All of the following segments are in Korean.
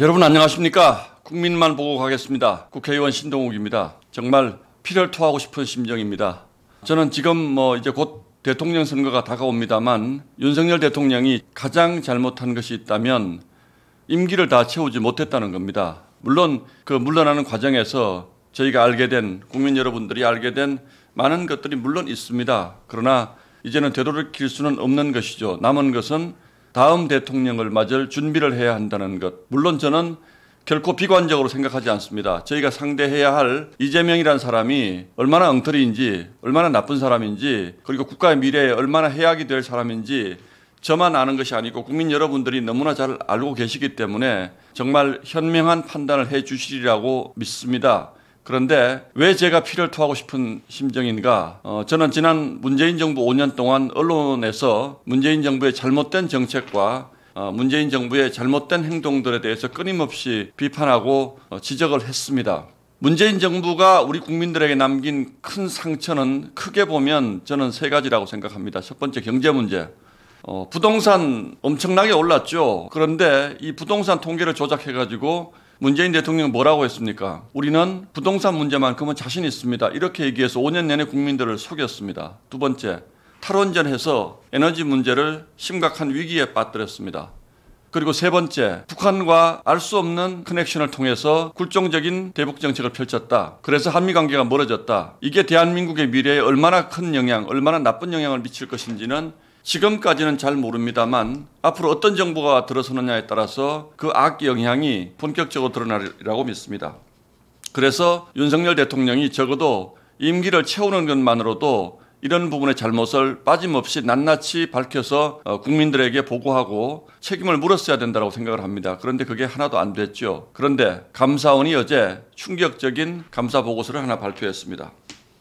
여러분 안녕하십니까? 국민만 보고 가겠습니다. 국회의원 신동욱입니다. 정말 피를 토하고 싶은 심정입니다. 저는 지금 이제 곧 대통령 선거가 다가옵니다만 윤석열 대통령이 가장 잘못한 것이 있다면 임기를 다 채우지 못했다는 겁니다. 물론 그 물러나는 과정에서 저희가 알게 된, 국민 여러분들이 알게 된 많은 것들이 물론 있습니다. 그러나 이제는 되돌이킬 수는 없는 것이죠. 남은 것은 다음 대통령을 맞을 준비를 해야 한다는 것. 물론 저는 결코 비관적으로 생각하지 않습니다. 저희가 상대해야 할 이재명이라는 사람이 얼마나 엉터리인지, 얼마나 나쁜 사람인지, 그리고 국가의 미래에 얼마나 해악이 될 사람인지 저만 아는 것이 아니고 국민 여러분들이 너무나 잘 알고 계시기 때문에 정말 현명한 판단을 해 주시리라고 믿습니다. 그런데 왜 제가 피를 토하고 싶은 심정인가? 저는 지난 문재인 정부 5년 동안 언론에서 문재인 정부의 잘못된 정책과 문재인 정부의 잘못된 행동들에 대해서 끊임없이 비판하고 지적을 했습니다. 문재인 정부가 우리 국민들에게 남긴 큰 상처는 크게 보면 저는 세 가지라고 생각합니다. 첫 번째, 경제 문제. 부동산 엄청나게 올랐죠. 그런데 이 부동산 통계를 조작해가지고 문재인 대통령은 뭐라고 했습니까? 우리는 부동산 문제만큼은 자신 있습니다. 이렇게 얘기해서 5년 내내 국민들을 속였습니다. 두 번째, 탈원전해서 에너지 문제를 심각한 위기에 빠뜨렸습니다. 그리고 세 번째, 북한과 알 수 없는 커넥션을 통해서 굴종적인 대북 정책을 펼쳤다. 그래서 한미 관계가 멀어졌다. 이게 대한민국의 미래에 얼마나 큰 영향, 얼마나 나쁜 영향을 미칠 것인지는 지금까지는 잘 모릅니다만 앞으로 어떤 정부가 들어서느냐에 따라서 그 악 영향이 본격적으로 드러나리라고 믿습니다. 그래서 윤석열 대통령이 적어도 임기를 채우는 것만으로도 이런 부분의 잘못을 빠짐없이 낱낱이 밝혀서 국민들에게 보고하고 책임을 물었어야 된다고 생각을 합니다. 그런데 그게 하나도 안 됐죠. 그런데 감사원이 어제 충격적인 감사 보고서를 하나 발표했습니다.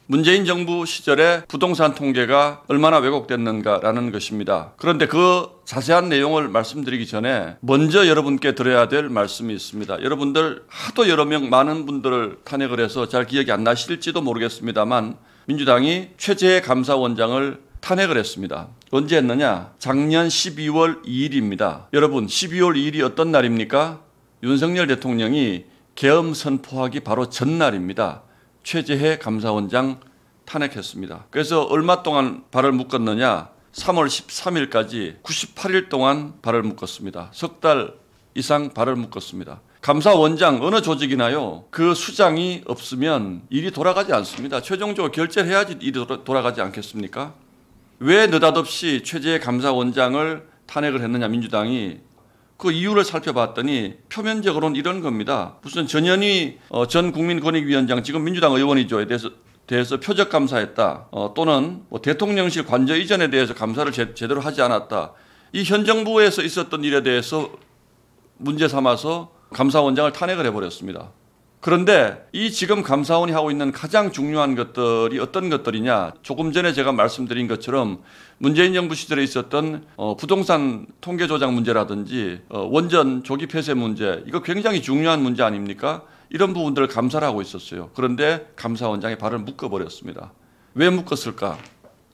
문재인 정부 시절에 부동산 통계가 얼마나 왜곡됐는가라는 것입니다. 그런데 그 자세한 내용을 말씀드리기 전에 먼저 여러분께 드려야 될 말씀이 있습니다. 여러분들 하도 여러 명 많은 분들을 탄핵을 해서 잘 기억이 안 나실지도 모르겠습니다만 민주당이 최재해 감사원장을 탄핵을 했습니다. 언제 했느냐? 작년 12월 2일입니다. 여러분 12월 2일이 어떤 날입니까? 윤석열 대통령이 계엄 선포하기 바로 전날입니다. 최재해 감사원장 탄핵했습니다. 그래서 얼마 동안 발을 묶었느냐? 3월 13일까지 98일 동안 발을 묶었습니다. 석 달 이상 발을 묶었습니다. 감사원장 어느 조직이나요? 그 수장이 없으면 일이 돌아가지 않습니다. 최종적으로 결재를 해야지 일이 돌아가지 않겠습니까? 왜 느닷없이 최재해 감사원장을 탄핵을 했느냐 민주당이. 그 이유를 살펴봤더니 표면적으로는 이런 겁니다. 무슨 전현희 전 국민권익위원장 지금 민주당 의원이죠에 대해서 표적 감사했다. 또는 대통령실 관저 이전에 대해서 감사를 제대로 하지 않았다. 이 현 정부에서 있었던 일에 대해서 문제 삼아서 감사원장을 탄핵을 해버렸습니다. 그런데 이 지금 감사원이 하고 있는 가장 중요한 것들이 어떤 것들이냐. 조금 전에 제가 말씀드린 것처럼 문재인 정부 시절에 있었던 부동산 통계 조작 문제라든지 원전 조기 폐쇄 문제, 이거 굉장히 중요한 문제 아닙니까? 이런 부분들을 감사를 하고 있었어요. 그런데 감사원장이 발을 묶어버렸습니다. 왜 묶었을까?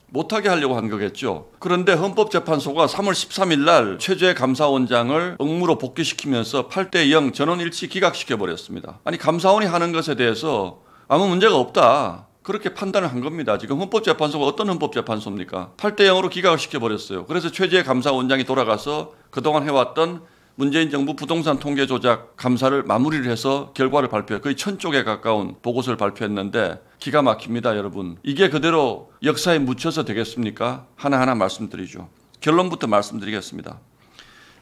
못하게 하려고 한 거겠죠. 그런데 헌법재판소가 3월 13일 날 최재해 감사원장을 업무로 복귀시키면서 8대0 전원일치 기각시켜버렸습니다. 아니 감사원이 하는 것에 대해서 아무 문제가 없다. 그렇게 판단을 한 겁니다. 지금 헌법재판소가 어떤 헌법재판소입니까? 8대0으로 기각을 시켜버렸어요. 그래서 최재해 감사원장이 돌아가서 그동안 해왔던 문재인 정부 부동산 통계 조작 감사를 마무리를 해서 결과를 발표해 거의 1000쪽에 가까운 보고서를 발표했는데 기가 막힙니다, 여러분. 이게 그대로 역사에 묻혀서 되겠습니까? 하나하나 말씀드리죠. 결론부터 말씀드리겠습니다.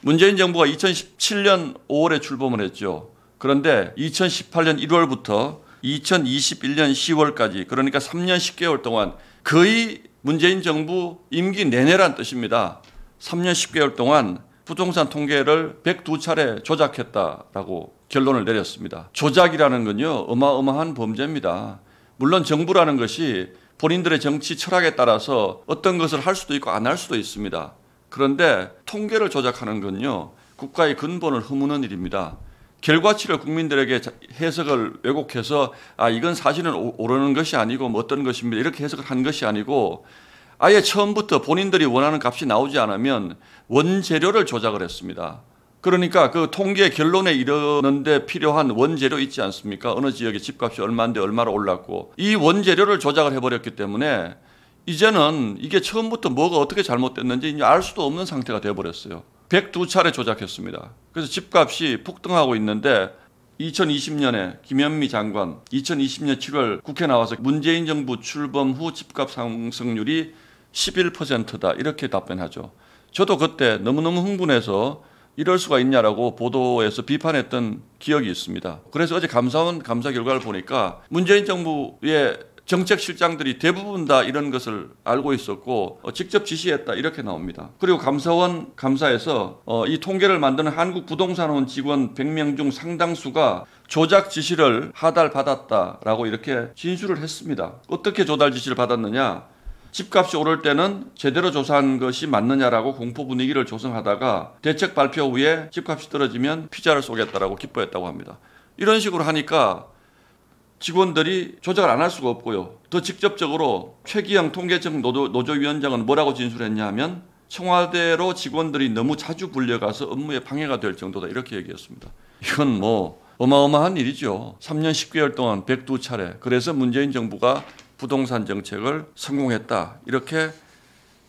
문재인 정부가 2017년 5월에 출범을 했죠. 그런데 2018년 1월부터 2021년 10월까지 그러니까 3년 10개월 동안 거의 문재인 정부 임기 내내란 뜻입니다. 3년 10개월 동안 부동산 통계를 102차례 조작했다라고 결론을 내렸습니다. 조작이라는 건요, 어마어마한 범죄입니다. 물론 정부라는 것이 본인들의 정치 철학에 따라서 어떤 것을 할 수도 있고 안 할 수도 있습니다. 그런데 통계를 조작하는 건요, 국가의 근본을 허무는 일입니다. 결과치를 국민들에게 해석을 왜곡해서 이건 사실은 오르는 것이 아니고 어떤 것입니다. 이렇게 해석을 한 것이 아니고 아예 처음부터 본인들이 원하는 값이 나오지 않으면 원재료를 조작을 했습니다. 그러니까 그 통계 결론에 이르는데 필요한 원재료 있지 않습니까? 어느 지역의 집값이 얼마인데 얼마로 올랐고 이 원재료를 조작을 해버렸기 때문에 이제는 이게 처음부터 뭐가 어떻게 잘못됐는지 이제 알 수도 없는 상태가 되어버렸어요. 102차례 조작했습니다. 그래서 집값이 폭등하고 있는데 2020년에 김현미 장관 2020년 7월 국회 나와서 문재인 정부 출범 후 집값 상승률이 11%다 이렇게 답변하죠. 저도 그때 너무너무 흥분해서 이럴 수가 있냐라고 보도에서 비판했던 기억이 있습니다. 그래서 어제 감사원 감사 결과를 보니까 문재인 정부의 정책실장들이 대부분 다 이런 것을 알고 있었고 직접 지시했다 이렇게 나옵니다. 그리고 감사원 감사에서 이 통계를 만드는 한국부동산원 직원 100명 중 상당수가 조작 지시를 하달받았다라고 이렇게 진술을 했습니다. 어떻게 조달 지시를 받았느냐? 집값이 오를 때는 제대로 조사한 것이 맞느냐라고 공포 분위기를 조성하다가 대책 발표 후에 집값이 떨어지면 피자를 쏘겠다라고 기뻐했다고 합니다. 이런 식으로 하니까 직원들이 조작을 안 할 수가 없고요. 더 직접적으로 최기영 통계청 노조위원장은 뭐라고 진술했냐 하면 청와대로 직원들이 너무 자주 불려가서 업무에 방해가 될 정도다 이렇게 얘기했습니다. 이건 뭐 어마어마한 일이죠. 3년 10개월 동안 102차례. 그래서 문재인 정부가 부동산 정책을 성공했다. 이렇게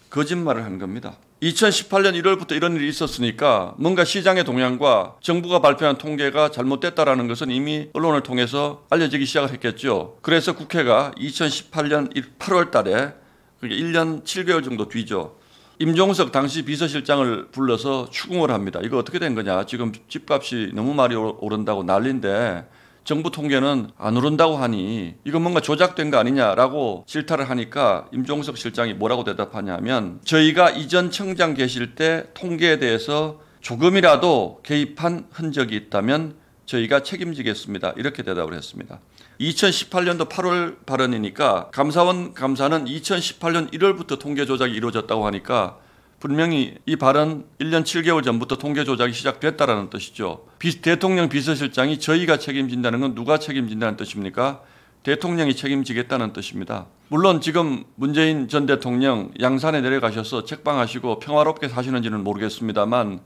거짓말을 한 겁니다. 2018년 1월부터 이런 일이 있었으니까 뭔가 시장의 동향과 정부가 발표한 통계가 잘못됐다라는 것은 이미 언론을 통해서 알려지기 시작을 했겠죠. 그래서 국회가 2018년 8월 달에 그러니까 1년 7개월 정도 뒤죠. 임종석 당시 비서실장을 불러서 추궁을 합니다. 이거 어떻게 된 거냐. 지금 집값이 너무 많이 오른다고 난리인데 정부 통계는 안 오른다고 하니 이건 뭔가 조작된 거 아니냐라고 질타를 하니까 임종석 실장이 뭐라고 대답하냐면 저희가 이전 청장 계실 때 통계에 대해서 조금이라도 개입한 흔적이 있다면 저희가 책임지겠습니다. 이렇게 대답을 했습니다. 2018년도 8월 발언이니까 감사원 감사는 2018년 1월부터 통계 조작이 이루어졌다고 하니까 분명히 이 발언 1년 7개월 전부터 통계 조작이 시작됐다라는 뜻이죠. 대통령 비서실장이 저희가 책임진다는 건 누가 책임진다는 뜻입니까? 대통령이 책임지겠다는 뜻입니다. 물론 지금 문재인 전 대통령 양산에 내려가셔서 책방하시고 평화롭게 사시는지는 모르겠습니다만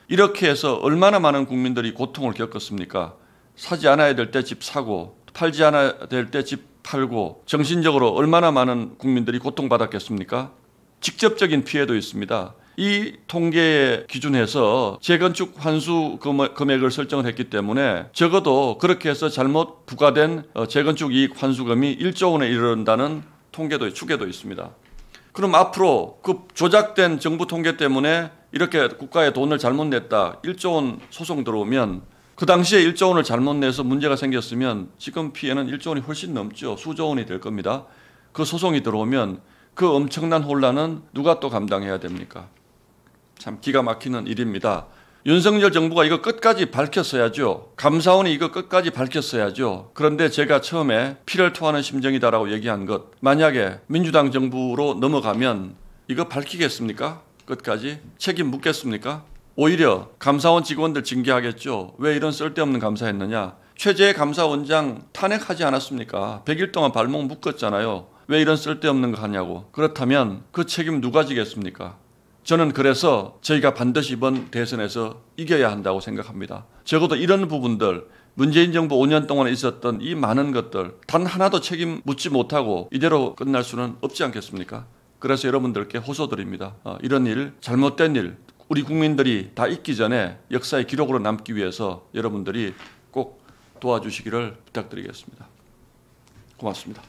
이렇게 해서 얼마나 많은 국민들이 고통을 겪었습니까? 사지 않아야 될 때 집 사고 팔지 않아야 될 때 집 팔고 정신적으로 얼마나 많은 국민들이 고통받았겠습니까? 직접적인 피해도 있습니다. 이 통계에 기준해서 재건축 환수 금액을 설정을 했기 때문에 적어도 그렇게 해서 잘못 부과된 재건축 이익 환수금이 1조 원에 이른다는 통계도 추계도 있습니다. 그럼 앞으로 그 조작된 정부 통계 때문에 이렇게 국가에 돈을 잘못 냈다 1조 원 소송 들어오면 그 당시에 1조 원을 잘못 내서 문제가 생겼으면 지금 피해는 1조 원이 훨씬 넘죠. 수조 원이 될 겁니다. 그 소송이 들어오면 그 엄청난 혼란은 누가 또 감당해야 됩니까? 참 기가 막히는 일입니다. 윤석열 정부가 이거 끝까지 밝혔어야죠. 감사원이 이거 끝까지 밝혔어야죠. 그런데 제가 처음에 피를 토하는 심정이다라고 얘기한 것 만약에 민주당 정부로 넘어가면 이거 밝히겠습니까? 끝까지? 책임 묻겠습니까? 오히려 감사원 직원들 징계하겠죠. 왜 이런 쓸데없는 감사했느냐? 최재 감사원장 탄핵하지 않았습니까? 100일 동안 발목 묶었잖아요. 왜 이런 쓸데없는 거 하냐고. 그렇다면 그 책임 누가 지겠습니까? 저는 그래서 저희가 반드시 이번 대선에서 이겨야 한다고 생각합니다. 적어도 이런 부분들 문재인 정부 5년 동안 있었던 이 많은 것들 단 하나도 책임 묻지 못하고 이대로 끝날 수는 없지 않겠습니까? 그래서 여러분들께 호소드립니다. 이런 일, 잘못된 일 우리 국민들이 다 잊기 전에 역사의 기록으로 남기 위해서 여러분들이 꼭 도와주시기를 부탁드리겠습니다. 고맙습니다.